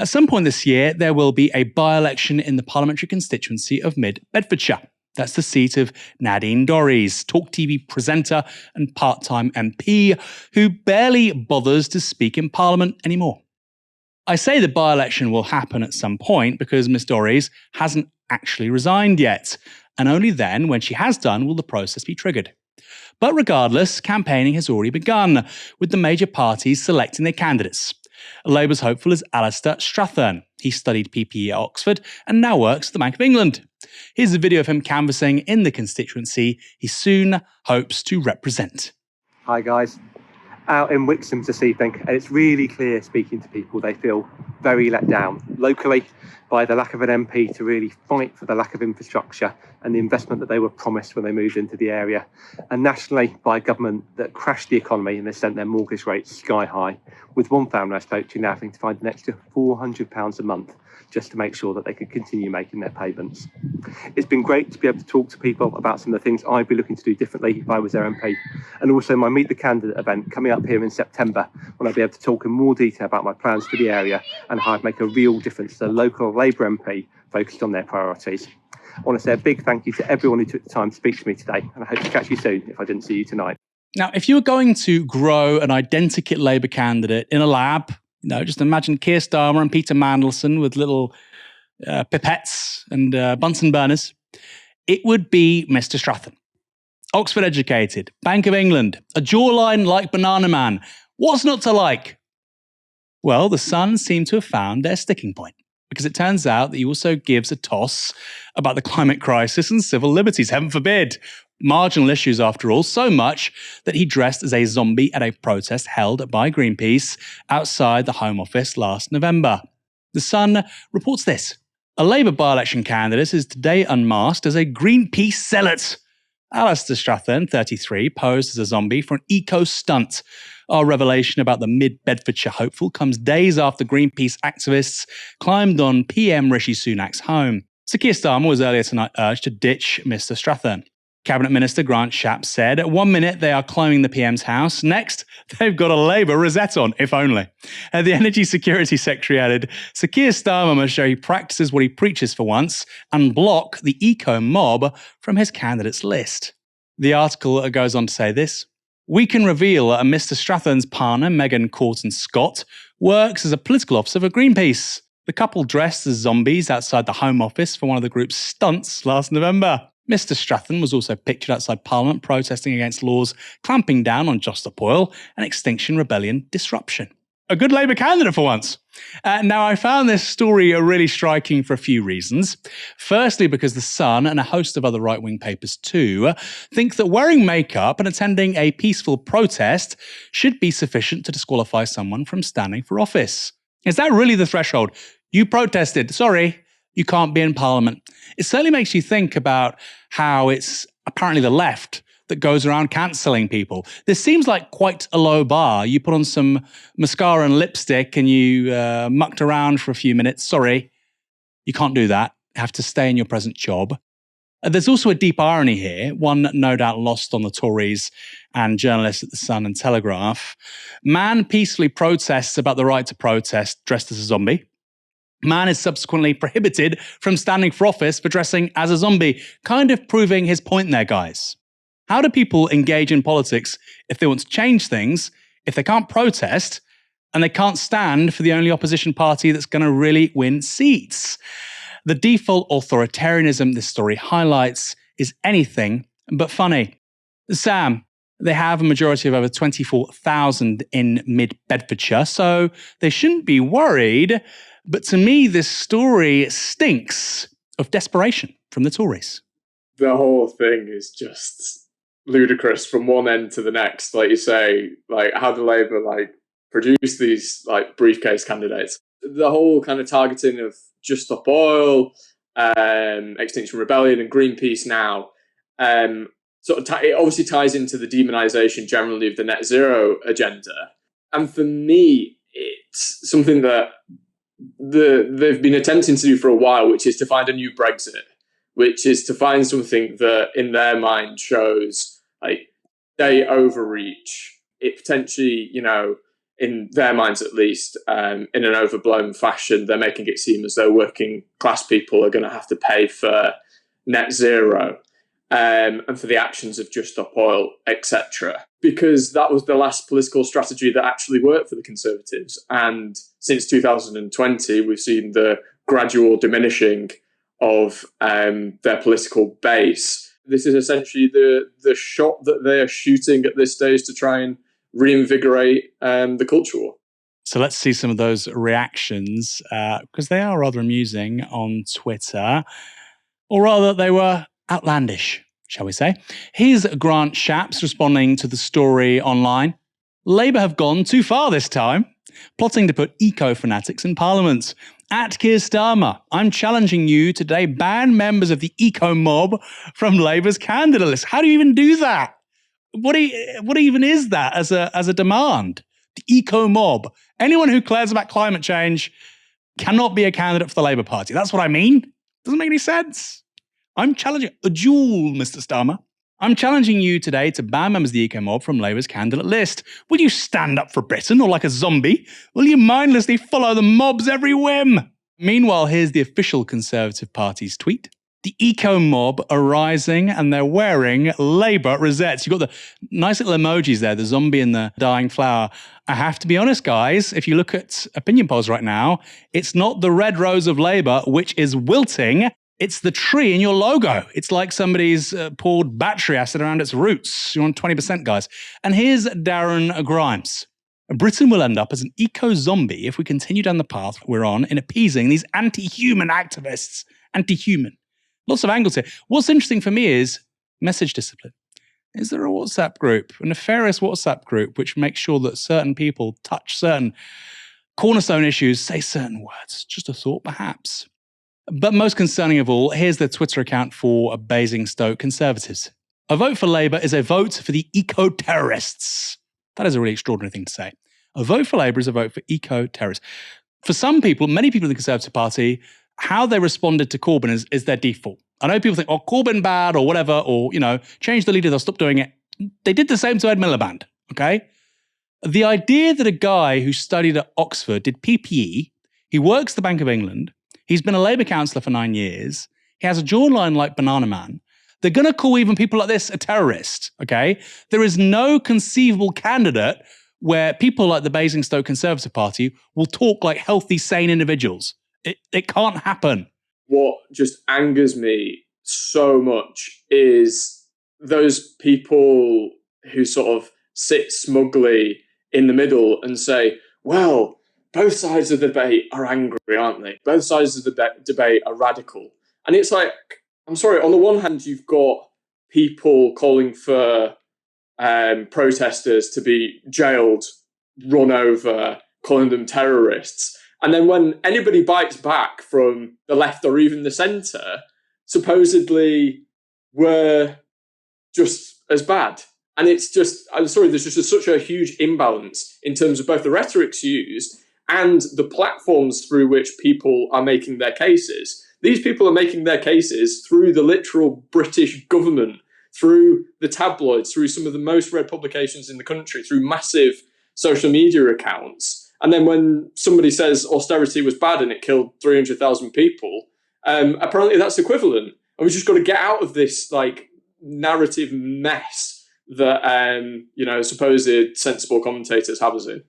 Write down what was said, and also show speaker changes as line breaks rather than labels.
At some point this year, there will be a by-election in the parliamentary constituency of Mid-Bedfordshire. That's the seat of Nadine Dorries, Talk TV presenter and part-time MP, who barely bothers to speak in Parliament anymore. I say the by-election will happen at some point because Miss Dorries hasn't actually resigned yet, and only then, when she has done, will the process be triggered. But regardless, campaigning has already begun, with the major parties selecting their candidates. Labour's hopeful is Alistair Strathern. He studied PPE at Oxford and now works at the Bank of England. Here's a video of him canvassing in the constituency he soon hopes to represent.
Hi guys, out in Wixham this evening, and it's really clear speaking to people they feel very let down locally by the lack of an MP to really fight for the lack of infrastructure and the investment that they were promised when they moved into the area, and nationally by a government that crashed the economy and they sent their mortgage rates sky high, with one family I spoke to now having to find an extra £400 a month just to make sure that they could continue making their payments. It's been great to be able to talk to people about some of the things I'd be looking to do differently if I was their MP, and also my Meet the Candidate event coming up here in September, when I'll be able to talk in more detail about my plans for the area and how I'd make a real difference to the local Labour MP focused on their priorities. I want to say a big thank you to everyone who took the time to speak to me today, and I hope to catch you soon if I didn't see you tonight.
Now, if you were going to grow an identikit Labour candidate in a lab, just imagine Keir Starmer and Peter Mandelson with little pipettes and Bunsen burners, it would be Mr. Strathern. Oxford educated, Bank of England, a jawline like Banana Man. What's not to like? Well, the Sun seem to have found their sticking point, because it turns out that he also gives a toss about the climate crisis and civil liberties, heaven forbid. Marginal issues, after all, so much that he dressed as a zombie at a protest held by Greenpeace outside the Home Office last November. The Sun reports this. A Labour by-election candidate is today unmasked as a Greenpeace zealot. Alistair Strathern, 33, posed as a zombie for an eco-stunt. Our revelation about the Mid-Bedfordshire hopeful comes days after Greenpeace activists climbed on PM Rishi Sunak's home. Sir Keir Starmer was earlier tonight urged to ditch Mr. Strathern. Cabinet Minister Grant Shapps said, at 1 minute they are climbing the PM's house, next they've got a Labour rosette on, if only. The Energy Security Secretary added, Sir Keir Starmer must show he practices what he preaches for once and block the eco-mob from his candidates list. The article goes on to say this. We can reveal that Mr. Strathern's partner, Megan Corton-Scott, works as a political officer for Greenpeace. The couple dressed as zombies outside the Home Office for one of the group's stunts last November. Mr. Strathern was also pictured outside Parliament protesting against laws clamping down on just stop oil and Extinction Rebellion disruption. A good Labour candidate for once. Now, I found this story really striking for a few reasons. Firstly, because The Sun and a host of other right-wing papers too think that wearing makeup and attending a peaceful protest should be sufficient to disqualify someone from standing for office. Is that really the threshold? You protested. Sorry, you can't be in Parliament. It certainly makes you think about how it's apparently the left that goes around cancelling people. This seems like quite a low bar. You put on some mascara and lipstick and you mucked around for a few minutes. Sorry, you can't do that. You have to stay in your present job. There's also a deep irony here, one no doubt lost on the Tories and journalists at The Sun and Telegraph. Man peacefully protests about the right to protest dressed as a zombie. Man is subsequently prohibited from standing for office for dressing as a zombie, kind of proving his point there, guys. How do people engage in politics if they want to change things, if they can't protest, and they can't stand for the only opposition party that's going to really win seats? The default authoritarianism this story highlights is anything but funny. Sam, they have a majority of over 24,000 in Mid-Bedfordshire, so they shouldn't be worried. But to me, this story stinks of desperation from the Tories.
The whole thing is just ludicrous from one end to the next. Like you say, like how do Labour produce these briefcase candidates? The whole kind of targeting of Just Stop Oil, Extinction Rebellion and Greenpeace now, it obviously ties into the demonisation generally of the net zero agenda. And for me, it's something that they've been attempting to do for a while, which is to find a new Brexit, which is to find something that in their mind shows they overreach. It potentially, in their minds at least, in an overblown fashion. They're making it seem as though working class people are going to have to pay for net zero and for the actions of Just Stop Oil, etc. Because that was the last political strategy that actually worked for the Conservatives. And since 2020, we've seen the gradual diminishing of their political base. This is essentially the shot that they are shooting at this stage to try and reinvigorate the culture war.
So let's see some of those reactions, because they are rather amusing on Twitter. Or rather, they were outlandish, shall we say. Here's Grant Shapps responding to the story online. Labour have gone too far this time, plotting to put eco-fanatics in Parliament. At Keir Starmer, I'm challenging you to today ban members of the eco-mob from Labour's candidate list. How do you even do that? What even is that as a demand? The eco-mob. Anyone who cares about climate change cannot be a candidate for the Labour Party. That's what I mean. Doesn't make any sense. I'm challenging a duel, Mr. Starmer. I'm challenging you today to ban members of the eco-mob from Labour's candidate list. Will you stand up for Britain, or like a zombie, will you mindlessly follow the mob's every whim? Meanwhile, here's the official Conservative Party's tweet. The eco-mob are rising and they're wearing Labour rosettes. You've got the nice little emojis there, the zombie and the dying flower. I have to be honest, guys, if you look at opinion polls right now, it's not the red rose of Labour, which is wilting. It's the tree in your logo. It's like somebody's poured battery acid around its roots. You're on 20%, guys. And here's Darren Grimes. Britain will end up as an eco-zombie if we continue down the path we're on in appeasing these anti-human activists. Anti-human. Lots of angles here. What's interesting for me is message discipline. Is there a WhatsApp group, a nefarious WhatsApp group, which makes sure that certain people touch certain cornerstone issues, say certain words? Just a thought, perhaps. But most concerning of all, here's the Twitter account for Basingstoke Conservatives. A vote for Labour is a vote for the eco-terrorists. That is a really extraordinary thing to say. A vote for Labour is a vote for eco-terrorists. For some people, many people in the Conservative Party, how they responded to Corbyn is their default. I know people think, oh, Corbyn bad or whatever, or, change the leader, they'll stop doing it. They did the same to Ed Miliband, okay? The idea that a guy who studied at Oxford did PPE, he works the Bank of England, he's been a Labour councillor for 9 years, he has a jawline like Banana Man, they're going to call even people like this a terrorist, okay? There is no conceivable candidate where people like the Basingstoke Conservative Party will talk like healthy, sane individuals. It can't happen.
What just angers me so much is those people who sort of sit smugly in the middle and say, well, both sides of the debate are angry, aren't they? Both sides of the debate are radical. And it's like, I'm sorry, on the one hand, you've got people calling for protesters to be jailed, run over, calling them terrorists. And then when anybody bites back from the left or even the centre, supposedly we're just as bad. And it's just, I'm sorry, there's just such a huge imbalance in terms of both the rhetorics used and the platforms through which people are making their cases. These people are making their cases through the literal British government, through the tabloids, through some of the most read publications in the country, through massive social media accounts. And then when somebody says austerity was bad and it killed 300,000 people, apparently that's equivalent. And we've just got to get out of this narrative mess that supposed sensible commentators have us in.